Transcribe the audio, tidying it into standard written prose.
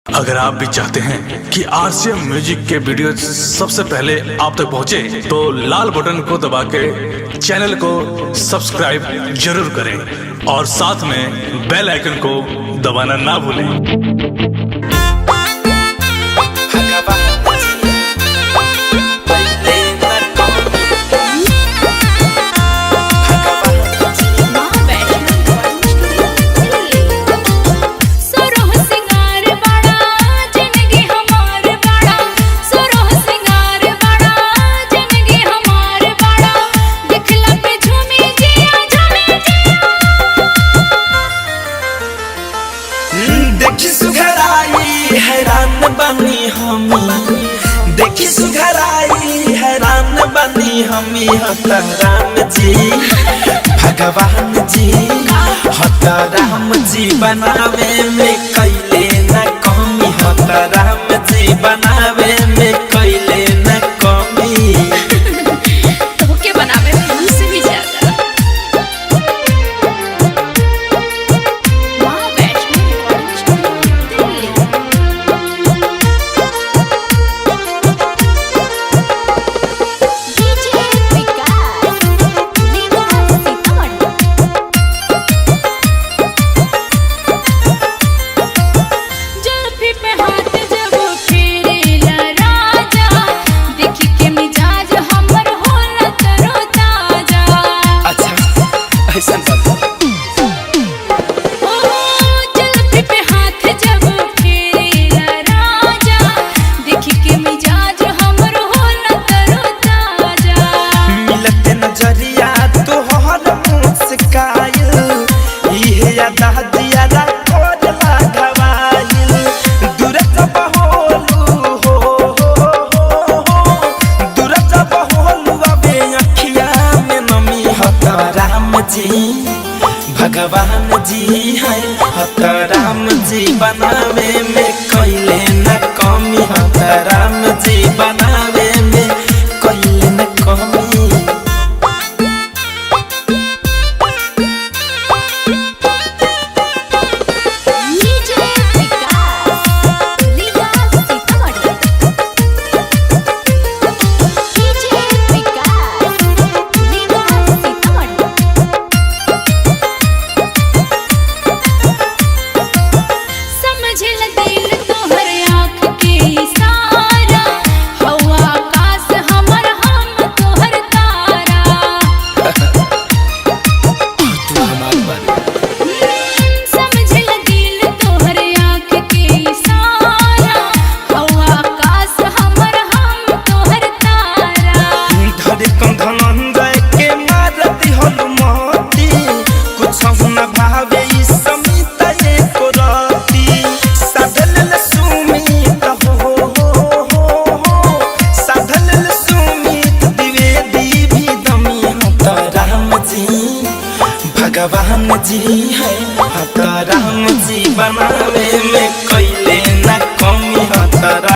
अगर आप भी चाहते हैं कि आरसीएम म्यूजिक के वीडियो सबसे पहले आप तक पहुंचे, तो लाल बटन को दबा के चैनल को सब्सक्राइब जरूर करें और साथ में बेल आइकन को दबाना ना भूलें। देखी सुघराई हैरान बनी हमी राम जी भगवान जी राम जी बनावे में कैले न कमी राम जी बनावे में कैले न कमी तो के बनावे में हमसे भी ज्यादा मां वैष्णो दिल्ली। भगवान जी है राम जी बनावे में कैले न कमी राम जी बनावे में कैले न कमी। भगवान जी है राम जी बनावे में